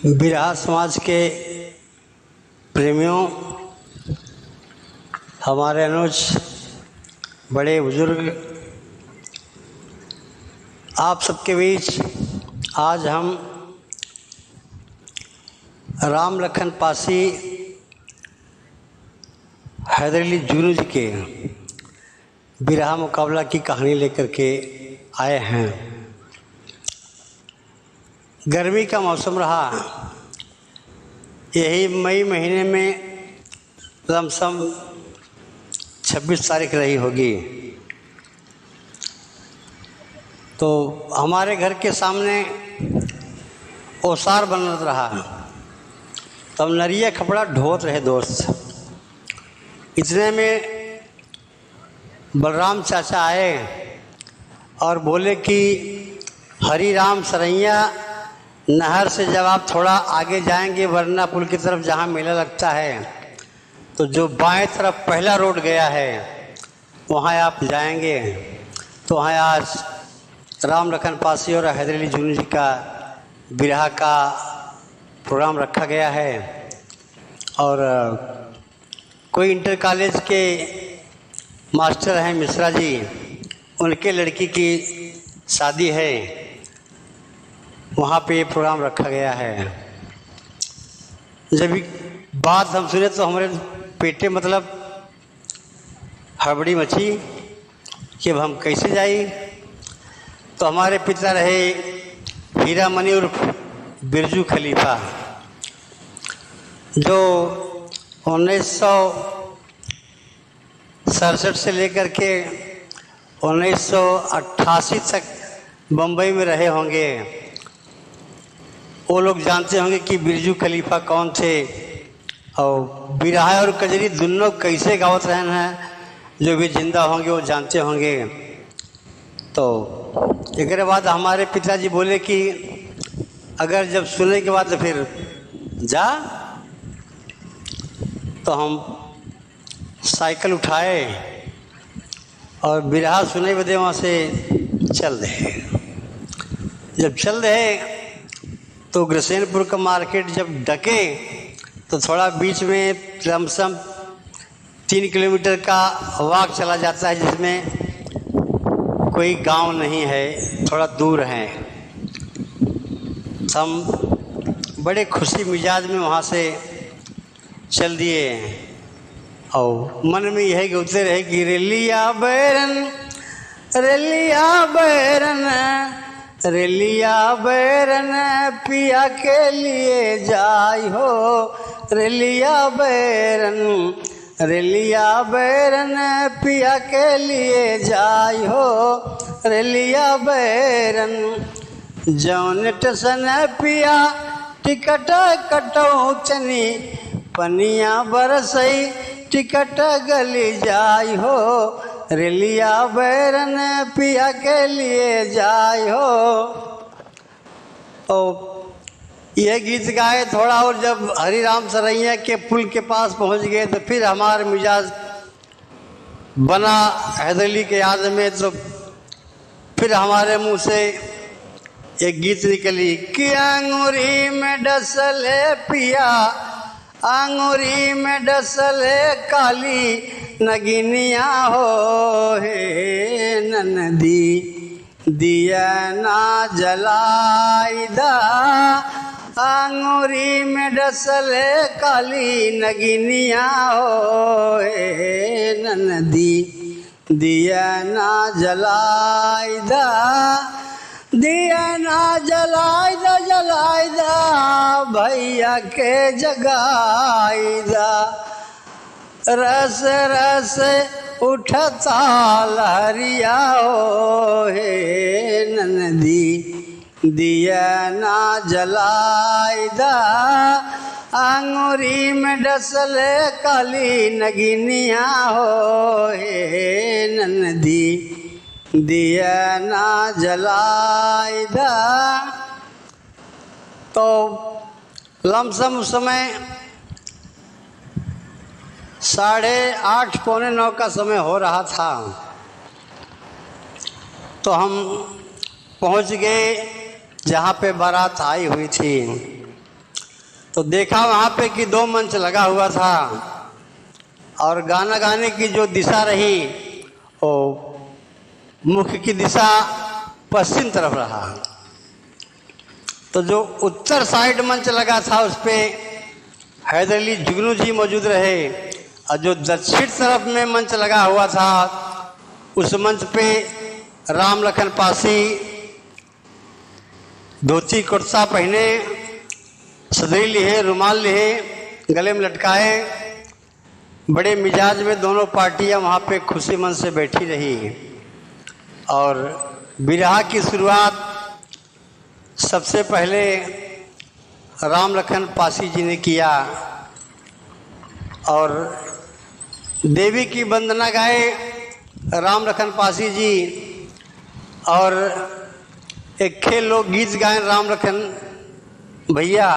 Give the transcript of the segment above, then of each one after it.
बिरहा समाज के प्रेमियों, हमारे अनुज बड़े बुजुर्ग, आप सबके बीच आज हम राम लखन पासी हैदर अली जूनू जी के बिरहा मुकाबला की कहानी लेकर के आए हैं। गर्मी का मौसम रहा। यही मई महीने में लमसम 26 तारीख रही होगी। तो हमारे घर के सामने ओसार बन रहा। तो हम नरिया कपड़ा ढोत रहे दोस्त। इतने में बलराम चाचा आए और बोले कि हरी राम सरैया नहर से जब आप थोड़ा आगे जाएंगे वरना पुल की तरफ जहाँ मेला लगता है तो जो बाएं तरफ पहला रोड गया है वहाँ आप जाएंगे। तो वहाँ आज राम लखन पासी और हैदर अली जूनू जी का बिरहा का प्रोग्राम रखा गया है। और कोई इंटर कॉलेज के मास्टर हैं मिश्रा जी, उनके लड़की की शादी है, वहाँ पे ये प्रोग्राम रखा गया है। जब बात हम सुने तो हमारे पेटे मतलब हड़बड़ी मची कि अब हम कैसे जाए। तो हमारे पिता रहे हीरा मनी उर्फ बिरजू खलीफा, जो 1967 से लेकर के 1988 तक बम्बई में रहे होंगे। वो लोग जानते होंगे कि बिरजू खलीफा कौन थे और बिरहा और कजरी दोनों कैसे गावत रहन हैं, जो भी जिंदा होंगे वो जानते होंगे। तो एक बाद हमारे पिताजी बोले कि अगर जब सुनने के बाद तो फिर जा। तो हम साइकिल उठाए और बिरहा सुने बदे वहाँ से चल रहे। जब चल रहे तो ग्रसेनपुर का मार्केट जब डके तो थोड़ा बीच में लमसम 3 किलोमीटर का वॉक चला जाता है, जिसमें कोई गांव नहीं है, थोड़ा दूर है। हम बड़े खुशी मिजाज में वहाँ से चल दिए और मन में यह गौते रहे कि रेलिया बैरन रेलिया बैरन पिया के लिए जाई हो। रेलिया बैरन पिया के लिए जाई हो। रेलिया बैरन जौन टसन पिया टिकट कटौ चनी पनिया बरसई टिकट गली जाई हो। रेलिया बैरन पिया के लिए जाई हो। और यह गीत गाए थोड़ा, और जब हरी राम सरैया के पुल के पास पहुंच गए तो फिर हमारा मिजाज बना हैदर अली के याद में। तो फिर हमारे मुंह से एक गीत निकली कि अंगूरी में डसले पिया, अंगूरी में डसले काली नगिनिया हो। हे ननदी दिया ना जलाई दा, अंगूरी में डसले काली नगिनिया हो। हे ननदी दिया ना जलाई दा, दिया ना जलाई दा भैया के जगाई दा। रस रस उठता लहरिया हो। हे ननदी दिया ना जलाई दा, अंगूरी में डसले काली नगिनिया हो। हे ननदी दिया ना जलाई दा। तो लमसम उस समय 8:30 पौने 9 का समय हो रहा था। तो हम पहुंच गए जहाँ पे बारात आई हुई थी। तो देखा वहाँ पे कि 2 मंच लगा हुआ था और गाना गाने की जो दिशा रही वो मुख की दिशा पश्चिम तरफ रहा। तो जो उत्तर साइड मंच लगा था उस पे हैदर अली जुगनू जी मौजूद रहे और जो दक्षिण तरफ में मंच लगा हुआ था उस मंच पे राम लखन पासी धोती कुर्ता पहने, सदरी लिए, रुमाल लिए, गले में लटकाए, बड़े मिजाज में दोनों पार्टियां वहाँ पे खुशी मन से बैठी रही। और बिरहा की शुरुआत सबसे पहले राम लखन पासी जी ने किया और देवी की वंदना गाए राम लखन पासी जी और एक खेल लोक गीत गाए राम लखन भैया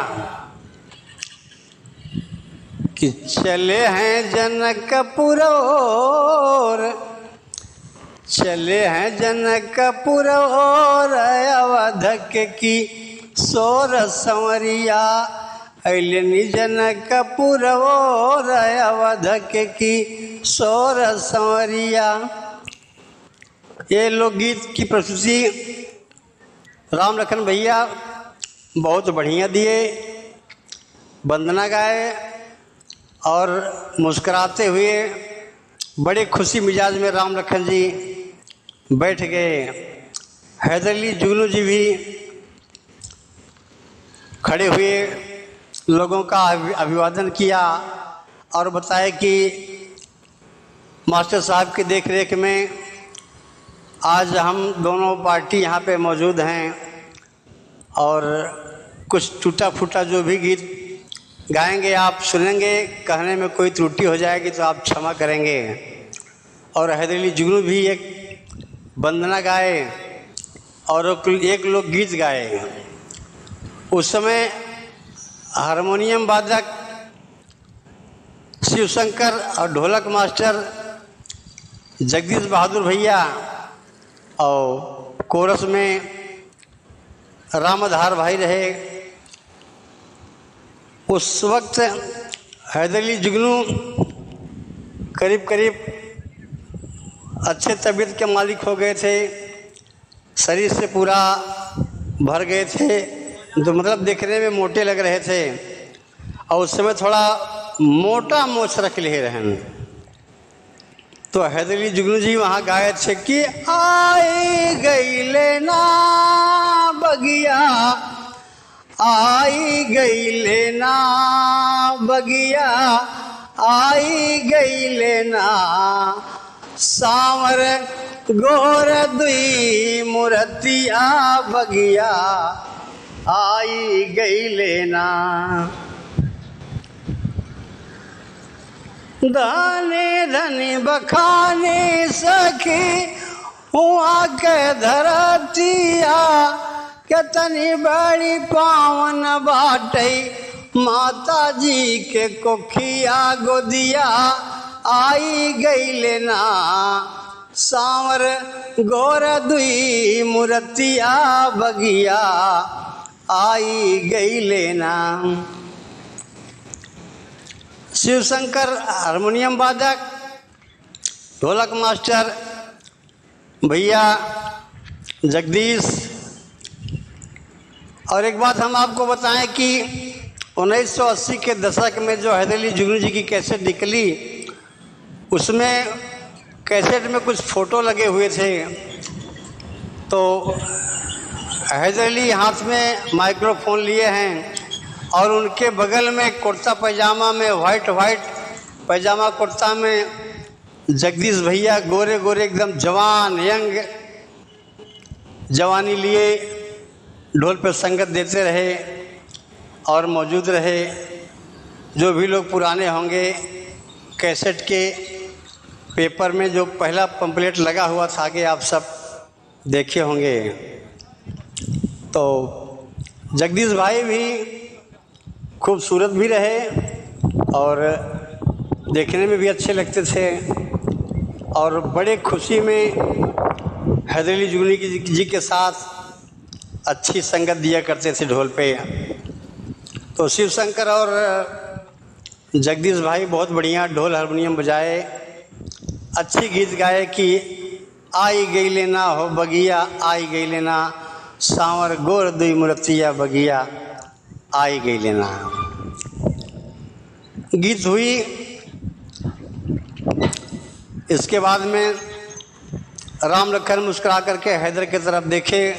कि चले हैं जनकपुर और चले हैं जनकपुर और अवध की सोर संवरिया अलिनी जनकपुर और अवध की सोर संवरिया। ये लोकगीत की प्रस्तुति राम लखन भैया बहुत बढ़िया दिए, वंदना गाए और मुस्कुराते हुए बड़े खुशी मिजाज में राम लखन जी बैठ गए। हैदर अली जुगनू जी भी खड़े हुए लोगों का अभिवादन किया और बताया कि मास्टर साहब की देखरेख में आज हम दोनों पार्टी यहाँ पे मौजूद हैं और कुछ टूटा फूटा जो भी गीत गाएंगे आप सुनेंगे, कहने में कोई त्रुटि हो जाएगी तो आप क्षमा करेंगे। और हैदर अली जुगनू भी एक वंदना गाए और एक लोक गीत गाए। उस समय हारमोनियम वादक शिवशंकर और ढोलक मास्टर जगदीश बहादुर भैया और कोरस में रामधार भाई रहे। उस वक्त हैदर अली जुगनू करीब करीब अच्छे तबीयत के मालिक हो गए थे, शरीर से पूरा भर गए थे, जो मतलब देखने में मोटे लग रहे थे और उस समय थोड़ा मोटा मोछ रख लिए रहन। तो हैदर अली जुगनू जी वहाँ गाए थे कि आई गई लेना बगिया, आई गई लेना बगिया, आई गई लेना सांवर गोर दुई मूर्तिया बगिया, आई गई लेना। दाने धनी बखाने सखी हुआ के धरतिया, कितनी बड़ी पावन बाटई माता जी के कोखिया गोदिया, आई गई लेना सांवर गोर दुई मूर्तिया बगिया, आई गई लेना। शिवशंकर हारमोनियम वादक, ढोलक मास्टर भैया जगदीश। और एक बात हम आपको बताएं कि 1980 के दशक में जो हैदर अली जुगनू जी की कैसेट निकली, उसमें कैसेट में कुछ फ़ोटो लगे हुए थे। तो हैदर अली हाथ में माइक्रोफोन लिए हैं और उनके बगल में कुर्ता पैजामा में वाइट पैजामा कुर्ता में जगदीश भैया गोरे गोरे एकदम जवान यंग जवानी लिए ढोल पे संगत देते रहे और मौजूद रहे। जो भी लोग पुराने होंगे, कैसेट के पेपर में जो पहला पंपलेट लगा हुआ था आगे आप सब देखे होंगे। तो जगदीश भाई भी खूबसूरत भी रहे और देखने में भी अच्छे लगते थे और बड़े खुशी में हैदर अली जुगनू जी के साथ अच्छी संगत दिया करते थे ढोल पे। तो शिव शंकर और जगदीश भाई बहुत बढ़िया ढोल हारमोनियम बजाए, अच्छी गीत गाए कि आई गई लेना हो बगिया, आई गई लेना सांवर गोर दुई मूर्तिया बगिया, आई गई लेना। गीत हुई। इसके बाद में राम लखन मुस्कुरा करके हैदर की तरफ देखे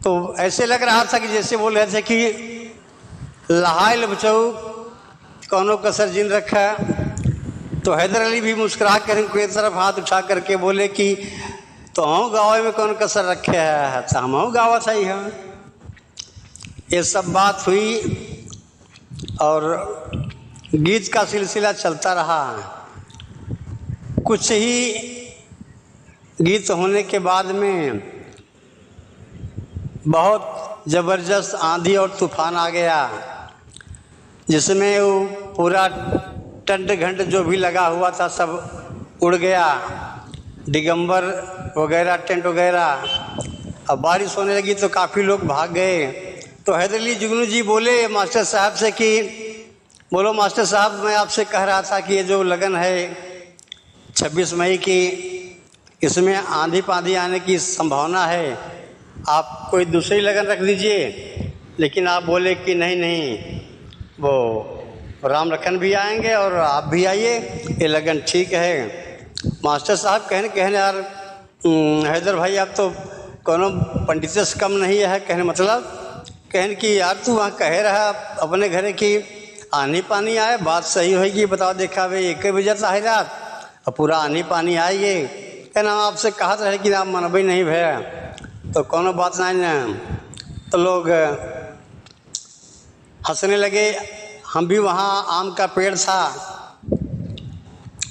तो ऐसे लग रहा था कि जैसे बोल रहे थे कि लहाइल बचाऊ कौनों कसर जिन रखा। तो हैदर अली भी मुस्कुरा कर इनकी तरफ हाथ उठा करके बोले कि तो हम गाँव में कौन कसर रखे है, तो हम गाँव सही है। ये सब बात हुई और गीत का सिलसिला चलता रहा। कुछ ही गीत होने के बाद में बहुत ज़बरदस्त आंधी और तूफान आ गया, जिसमें वो पूरा टेंट घंट जो भी लगा हुआ था सब उड़ गया, दिगंबर वगैरह टेंट वगैरह। अब बारिश होने लगी तो काफ़ी लोग भाग गए। तो हैदर अली जुगनू जी बोले मास्टर साहब से कि बोलो मास्टर साहब, मैं आपसे कह रहा था कि ये जो लगन है 26 मई की, इसमें आंधी पांधी आने की संभावना है, आप कोई दूसरी लगन रख दीजिए। लेकिन आप बोले कि नहीं नहीं, वो राम लखन भी आएंगे और आप भी आइए, ये लगन ठीक है। मास्टर साहब कहने यार हैदर भाई आप तो कोनो पंडित से कम नहीं है, कहने मतलब कहने कि यार तू वहाँ कह रहा अपने घरे की आनी पानी आए, बात सही होगी, बताओ देखा भाई 1 बजे है रात और पूरा आनी पानी आइए, कहना आपसे कहा था कि आप मनबे नहीं भैया, तो कोनो बात नहीं न। तो लोग हंसने लगे। हम भी वहाँ आम का पेड़ था,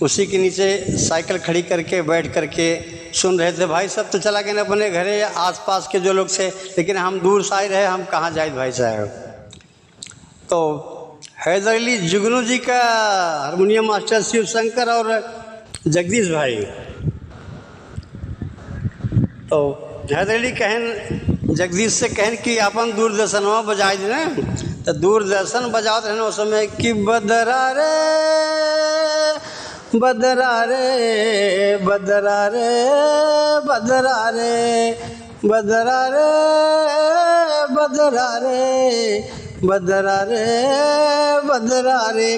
उसी के नीचे साइकिल खड़ी करके बैठ करके सुन रहे थे। भाई सब तो चला गए अपने घरे, आसपास के जो लोग थे, लेकिन हम दूर से आए रहे, हम कहाँ जाए भाई साहब। तो हैदर अली जुगनू जी का हारमोनियम मास्टर शिव शंकर और जगदीश भाई, तो हैदर अली कहन जगदीश से कहन कि अपन दूरदर्शनवा बजाए देना। तो दूरदर्शन बजाते रहना उस समय कि बदरा रे बदरा रे बदरा रे बदरा रे बदरा रे बदरा रे बदरा रे बदरा रे,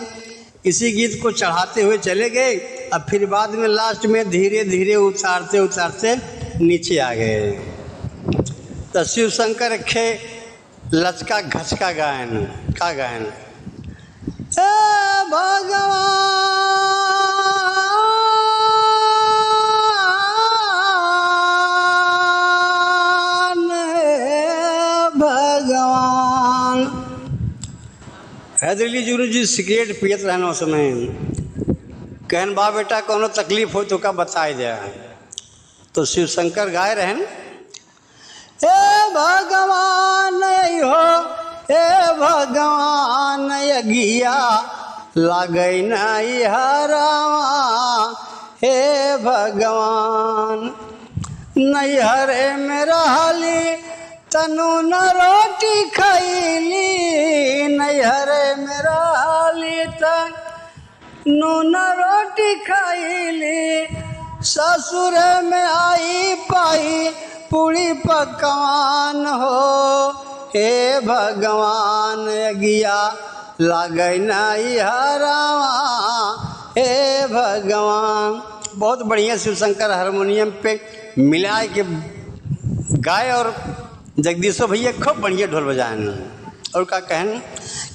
इसी गीत को चढ़ाते हुए चले गए। अब फिर बाद में लास्ट में धीरे धीरे उतारते उतारते नीचे आ गए। तो शिव शंकर रखे लचका घचका गायन का गायन, भगवान भगवान। हैदर अली जुगनू जी सिगरेट पियत रहना उस समय, कहन बा बेटा कोनो तकलीफ हो तो का बताए दे। तो शिव शंकर गाए रहन, हे भगवान हो हे भगवान यगिया लागई नहीं हरावा, हे भगवान नैहरे में रहली तनु न रोटी खैली, नैहरे में रहली तनु न रोटी खैली, ससुर में आई पाई पूरी पकवान हो, हे भगवान यगिया लागई नहीं हरावा, हे भगवान। बहुत बढ़िया शिव शंकर हारमोनियम पे मिलाए के गाए और जगदीशो भैया खूब बढ़िया ढोल बजाए। और का कहन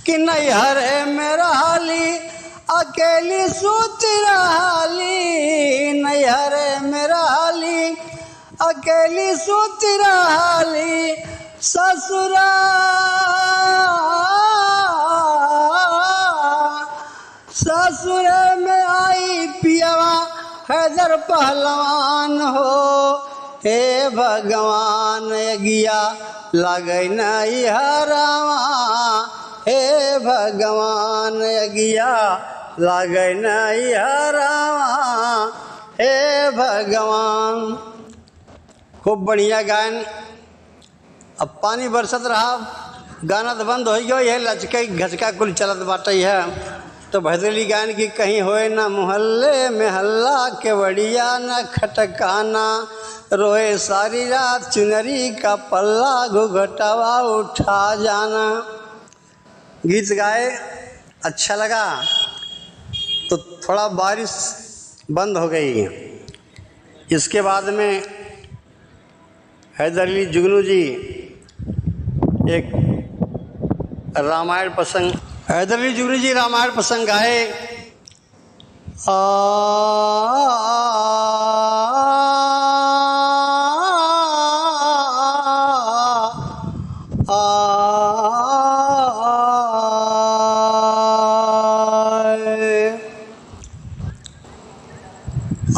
कि नैहरे में रहली अकेली सूत रहली, नैहरे में रहली अकेली सूत रहली, ससुरा ससुर में आई पियवा हैदर पहलवान हो, हे भगवान यगिया लागई नहीं हरावा, हे भगवान यगिया लागई नहीं हरावा, हे भगवान। खूब बढ़िया गायन। अब पानी बरसत रहा, गाना तो बंद हो गया, यह लचके घचका कुल चलत बाटे है। तो भद्रली गान की कहीं होए ना मोहल्ले में हल्ला, केवड़िया न खटकाना, रोए सारी रात चुनरी का पल्ला, घुघटावा उठा जाना। गीत गाए, अच्छा लगा। तो थोड़ा बारिश बंद हो गई। इसके बाद में हैदर अली जुगनू जी एक रामायण प्रसंग, हैदर अली जुगनू जी रामायण प्रसंग गाए।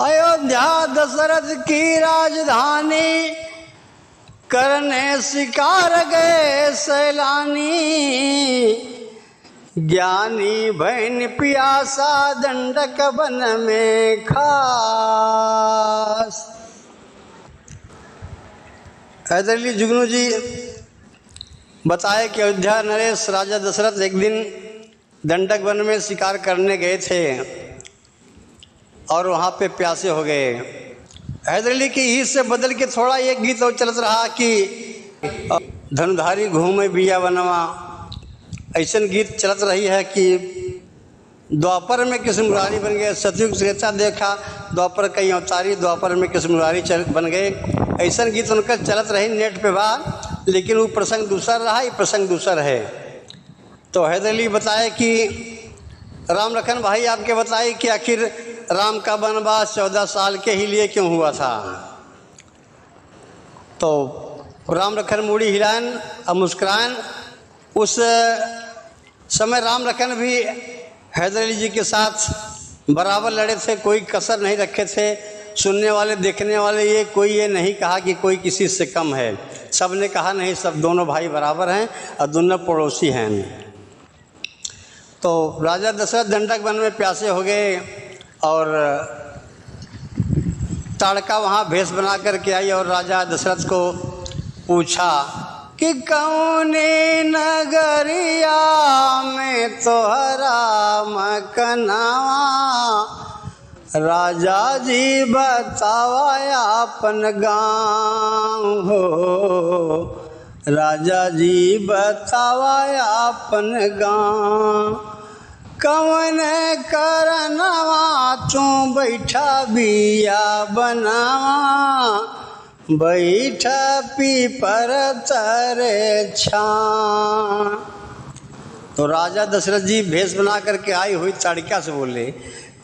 अयोध्या दशरथ की राजधानी, करने शिकार गए सैलानी, ज्ञानी भैन पियासा दंडक वन में खास। हैदर अली जुगनू जी बताए कि अयोध्या नरेश राजा दशरथ एक दिन दंडक वन में शिकार करने गए थे और वहाँ पे प्यासे हो गए। हैदर अली की ही से बदल के थोड़ा एक गीत और चलत रहा कि धनुधारी घूमे बिया बनवा। ऐसन गीत चलत रही है कि द्वापर में कृष्ण मुरारी बन गए, सतयुग त्रेता देखा द्वापर कई अवतारी, द्वापर में कृष्ण मुरारी बन गए। ऐसन गीत उनका चलत रही नेट पे बा, लेकिन वो प्रसंग दूसरा रहा, ये प्रसंग दूसरा है। तो हैदर अली बताए कि राम लखन भाई आपके बताए कि आखिर राम का वनवास 14 साल के ही लिए क्यों हुआ था। तो राम लखन मूड़ी हिलान और मुस्कुरान। उस समय राम लखन भी हैदर अली जी के साथ बराबर लड़े थे, कोई कसर नहीं रखे थे। सुनने वाले देखने वाले ये कोई ये नहीं कहा कि कोई किसी से कम है, सब ने कहा नहीं, सब दोनों भाई बराबर हैं और दोनों पड़ोसी हैं। तो राजा दशरथ दंडक वन में प्यासे हो गए और ताड़का वहाँ भेष बना करके आई और राजा दशरथ को पूछा कि कौने नगरिया में तोहरा मकनावा, राजा जी बतावा अपन गाँव हो, राजा जी बतावा अपन गाँव। कवन करनवा तू बैठा बिया बनावा, बैठा पीपर तरे छां। तो राजा दशरथ जी भेष बना करके आई हुई ताड़िका से बोले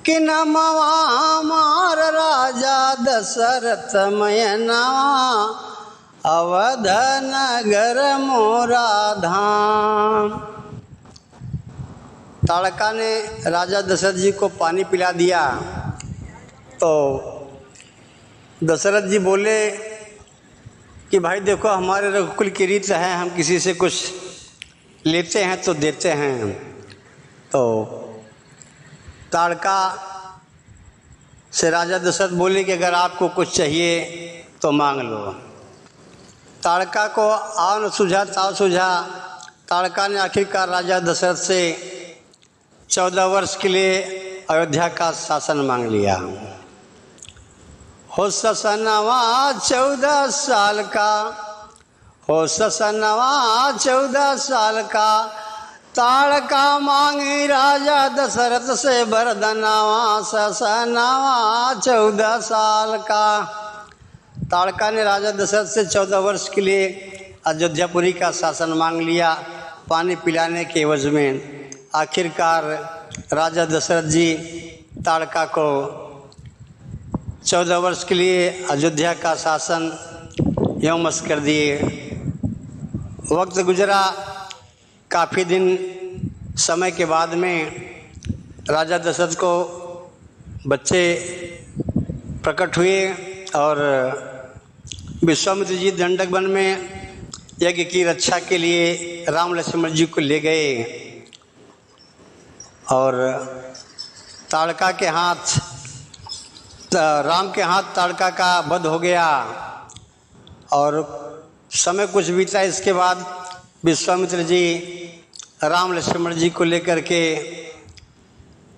कि नमवा मार राजा दशरथ मयनावा, अवध नगर मोरा धाम। ताड़का ने राजा दशरथ जी को पानी पिला दिया। तो दशरथ जी बोले कि भाई देखो हमारे रघुकुल की रीत है, हम किसी से कुछ लेते हैं तो देते हैं। तो ताड़का से राजा दशरथ बोले कि अगर आपको कुछ चाहिए तो मांग लो। ताड़का को आव न सूझा ताव सूझा। ताड़का ने आखिरकार राजा दशरथ से 14 वर्ष के लिए अयोध्या का शासन मांग लिया। हो ससनवा 14 साल का, हो ससनवा 14 साल का, ताड़का मांगी राजा दशरथ से वरदानवा, ससनवा 14 साल का। ताड़का ने राजा दशरथ से 14 वर्ष के लिए अयोध्यापुरी का शासन मांग लिया पानी पिलाने के एवज में। आखिरकार राजा दशरथ जी ताड़का को 14 वर्ष के लिए अयोध्या का शासन यमस कर दिए। वक्त गुजरा, काफ़ी दिन समय के बाद में राजा दशरथ को बच्चे प्रकट हुए और विश्वामित्र जी दंडक वन में यज्ञ की रक्षा के लिए राम लक्ष्मण जी को ले गए और ताड़का के हाथ, राम के हाथ ताड़का का वध हो गया। और समय कुछ बीता, इसके बाद विश्वामित्र जी राम लक्ष्मण जी को लेकर के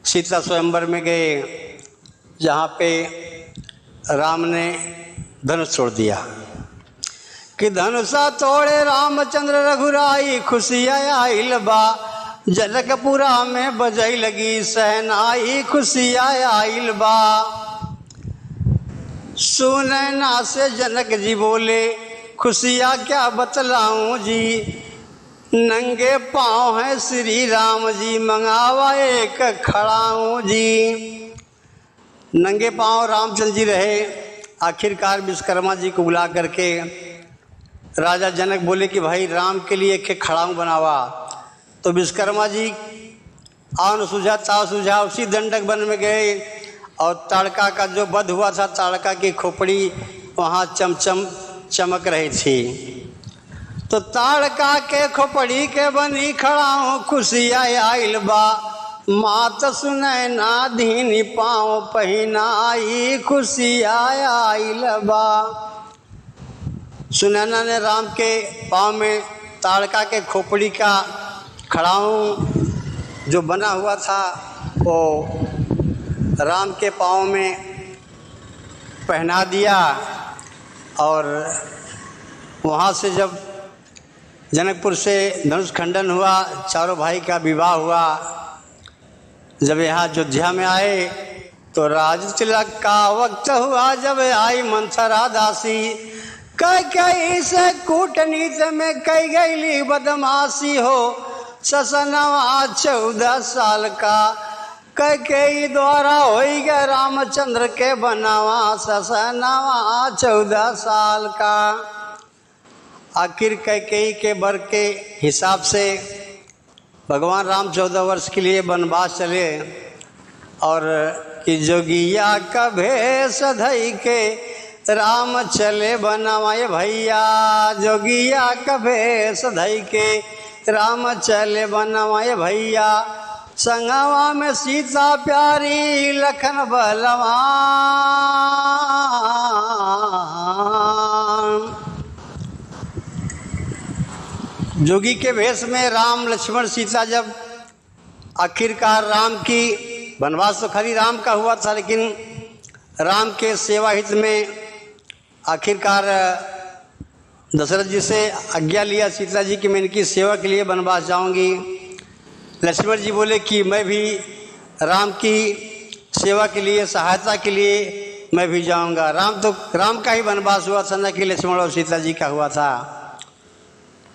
सीता स्वयंवर में गए, जहाँ पे राम ने धनुष छोड़ दिया कि धनुषा तोड़े रामचंद्र रघुराई, खुशी आइल बा जनकपुरा में बजई लगी सहनाई, खुशी आइल बा। सुनैना से जनक जी बोले खुशियाँ क्या बतलाऊं जी, नंगे पाँव हैं श्री राम जी, मंगावा एक खड़ाऊं जी। नंगे पाँव रामचंद्र जी रहे। आखिरकार विश्वकर्मा जी को बुला करके राजा जनक बोले कि भाई राम के लिए एक खड़ाऊं बनावा। तो विश्वकर्मा जी आन सूझा ताव सूझा उसी दंडक वन में गए और ताड़का का जो वध हुआ था, ताड़का की खोपड़ी वहाँ चमचम चमक रही थी। तो ताड़का के खोपड़ी के बनी खड़ाऊं, खुशी आइल बा मात सुनैना धीनी पाँव पहिनाई, खुशी आइल बा। सुनैना ने राम के पाँव में ताड़का के खोपड़ी का खड़ाऊं जो बना हुआ था वो राम के पाँव में पहना दिया। और वहाँ से जब जनकपुर से धनुष खंडन हुआ, चारों भाई का विवाह हुआ, जब यहाँ अयोध्या में आए तो राज तिलक का वक्त हुआ, जब आई मंथरा दासी कई से कूटनीति में कई गईली बदमाशी हो। ससनवा 14 साल का कई द्वारा हो गया रामचंद्र के बनावा, ससनवा 14 साल का। आखिर कैकेयी के वर के हिसाब से भगवान राम 14 वर्ष के लिए वनवास चले और कि जोगिया का भेष धई के राम चले बनवाए भैया, जोगिया का भेष धई के राम चले बनवाए भैया। संगवा में सीता प्यारी लखन बलवान, जोगी के भेष में राम लक्ष्मण सीता जब आखिरकार राम की वनवास तो खरी राम का हुआ था, लेकिन राम के सेवा हित में आखिरकार दशरथ जी से आज्ञा लिया सीता जी कि मैं इनकी सेवा के लिए वनवास जाऊंगी। लक्ष्मण जी बोले कि मैं भी राम की सेवा के लिए, सहायता के लिए मैं भी जाऊंगा। राम का ही वनवास हुआ था, न कि लक्ष्मण और सीता जी का हुआ था।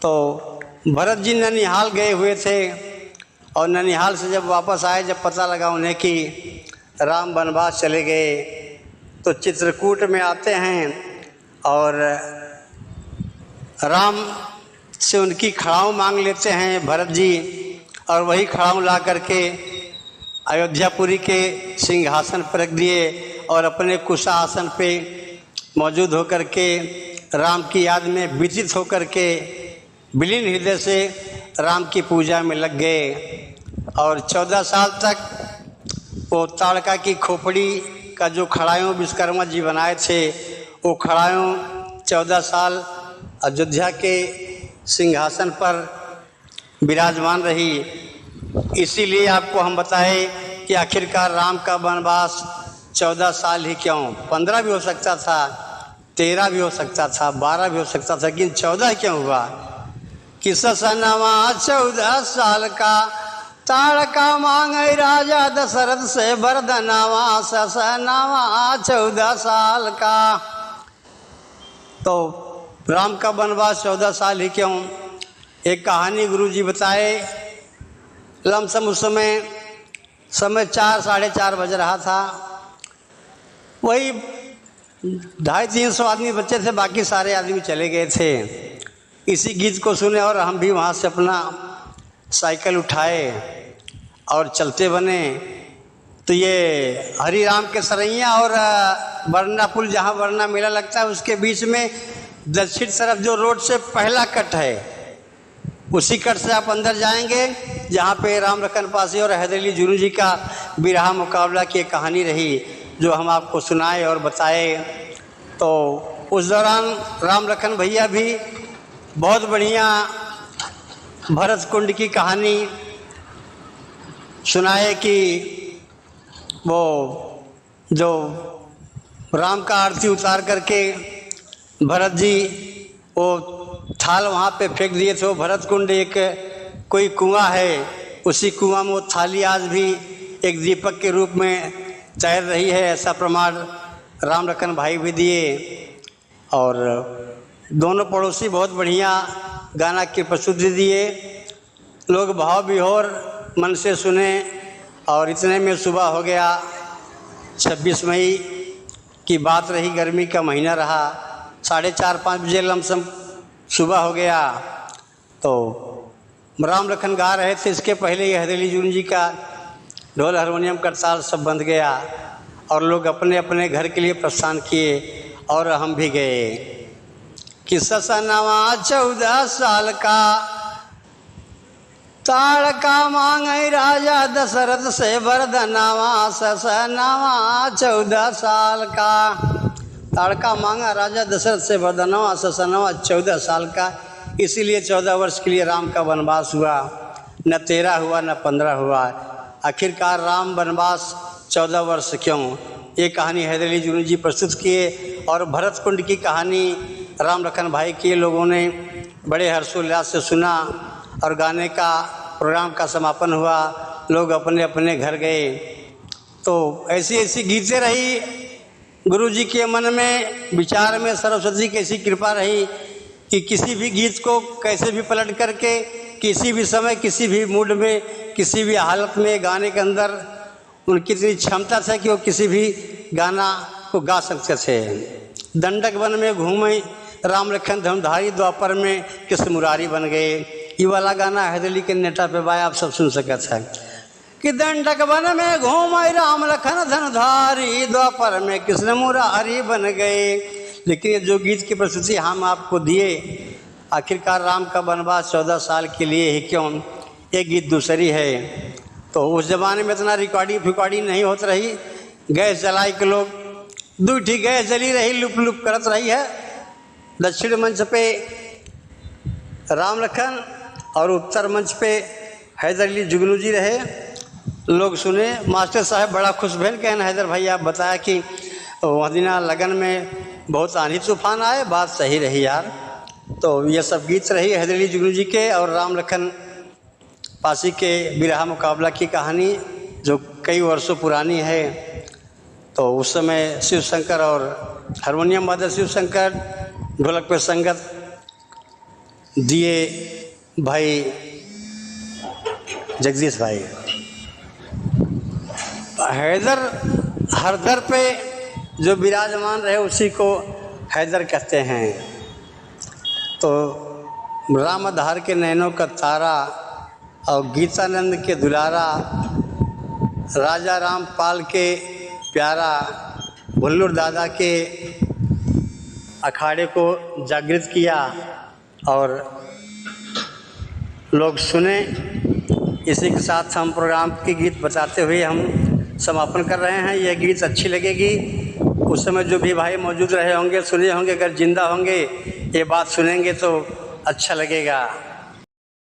तो भरत जी ननिहाल गए हुए थे और ननिहाल से जब वापस आए, जब पता लगा उन्हें कि राम वनवास चले गए, तो चित्रकूट में आते हैं और राम से उनकी खड़ाऊं मांग लेते हैं भरत जी, और वही खड़ाऊं ला करके अयोध्यापुरी के सिंहासन पर रख दिए और अपने कुशा आसन पे मौजूद होकर के राम की याद में व्यतीत होकर के विलीन हृदय से राम की पूजा में लग गए। और 14 साल तक वो ताड़का की खोपड़ी का जो खड़ाऊं विश्वकर्मा जी बनाए थे, वो खड़ाऊं 14 साल अयोध्या के सिंहासन पर विराजमान रही। इसीलिए आपको हम बताए कि आखिरकार राम का वनवास 14 साल ही क्यों, 15 भी हो सकता था, 13 भी हो सकता था, 12 भी हो सकता था, लेकिन 14 क्यों हुआ? कि ससनवा 14 साल का ताड़का मांगे राजा दशरथ से वरदनवा, ससनवा 14 साल का। तो राम का वनवास 14 साल ही क्यों? एक कहानी गुरु जी बताए। लमसम उस समय 4 साढ़े 4 बज रहा था। वही 250-300 आदमी बच्चे थे, बाकी सारे आदमी चले गए थे। इसी गीत को सुने और हम भी वहाँ से अपना साइकिल उठाए और चलते बने। तो ये हरि राम के सरैया और वरना पुल, जहाँ वरना मेला लगता है, उसके बीच में दक्षिण तरफ जो रोड से पहला कट है, उसी कट से आप अंदर जाएंगे, जहाँ पे राम लखन पासी और हैदर अली जुनू जी का बिरहा मुकाबला की कहानी रही, जो हम आपको सुनाए और बताए। तो उस दौरान राम लखन भैया भी बहुत बढ़िया भरत कुंड की कहानी सुनाए कि वो जो राम का आरती उतार करके भरत जी वो थाल वहाँ पे फेंक दिए थे। वो भरत कुंड एक कोई कुआं है, उसी कुआं में वो थाली आज भी एक दीपक के रूप में तैर रही है, ऐसा प्रमाण राम लखन भाई भी दिए। और दोनों पड़ोसी बहुत बढ़िया गाना की प्रस्तुति दिए, लोग भाव विभोर मन से सुने। और इतने में सुबह हो गया। 26 मई की बात रही, गर्मी का महीना रहा, 4:30-5 बजे लमसम सुबह हो गया। तो राम लखन गा रहे थे, इसके पहले ही हैदर जून जी का ढोल हारमोनियम करताल सब बंद गया और लोग अपने अपने घर के लिए प्रस्थान किए और हम भी गए। कि ससनवा 14 साल का ताड़का मांगे राजा दशरथ से वरदनवा। ससनवा 14 साल का ताड़का मांगा राजा दशरथ से वरदनवा। ससनवा 14 साल का, इसीलिए 14 वर्ष के लिए राम का वनवास हुआ, न 13 हुआ न 15 हुआ। आखिरकार राम वनवास 14 वर्ष क्यों? ये कहानी हैदर अली जुनून जी प्रस्तुत किए। और भरत कुंड की कहानी राम लखन भाई के लोगों ने बड़े हर्षोल्लास से सुना और गाने का प्रोग्राम का समापन हुआ, लोग अपने अपने घर गए। तो ऐसी ऐसी गीतें रही, गुरु जी के मन में विचार में सरस्वती की ऐसी कृपा रही कि किसी भी गीत को कैसे भी पलट करके किसी भी समय किसी भी मूड में किसी भी हालत में गाने के अंदर उनकी इतनी क्षमता था कि वो किसी भी गाना को गा सकते थे। दंडक वन में घूमे राम लखन धनुधारी, द्वापर में कृष्ण मुरारी बन गए। ये वाला गाना हैदर अली के नेटा पे बाय आप सब सुन सकते हैं कि दंडक वन में घूमे राम लखन धनुधारी, द्वापर में कृष्ण मुरारी बन गए। लेकिन ये जो गीत की प्रस्तुति हम आपको दिए, आखिरकार राम का वनवास 14 साल के लिए ही क्यों, एक गीत दूसरी है। तो उस ज़माने में इतना रिकॉर्डिंग नहीं होती रही, गैस जलाई के लोग दूठी गैस जली रही, लुप लुप करत रही है। दक्षिण मंच पे राम लखन और उत्तर मंच पे हैदर अली जुगनू जी रहे, लोग सुने। मास्टर साहब बड़ा खुश भेल, कहना हैदर भाई आप बताया कि वह दिना लगन में बहुत आंधी तूफान आए, बात सही रही यार। तो ये सब गीत रही हैदर अली जुगनू जी के और राम लखन पासी के बिरहा मुकाबला की कहानी जो कई वर्षों पुरानी है। तो उस समय शिव शंकर और हारमोनियम वादक शिव शंकर, ढोलक पे संगत दिए भाई जगदीश भाई। हैदर हर दर पे जो विराजमान रहे उसी को हैदर कहते हैं। तो राम आधार के नैनों का तारा और गीतानंद के दुलारा, राजा रामपाल के प्यारा, भुल्लुर दादा के अखाड़े को जागृत किया और लोग सुने। इसी के साथ हम प्रोग्राम के गीत बताते हुए हम समापन कर रहे हैं। यह गीत अच्छी लगेगी, उस समय जो भी भाई मौजूद रहे होंगे, सुने होंगे, अगर जिंदा होंगे ये बात सुनेंगे तो अच्छा लगेगा।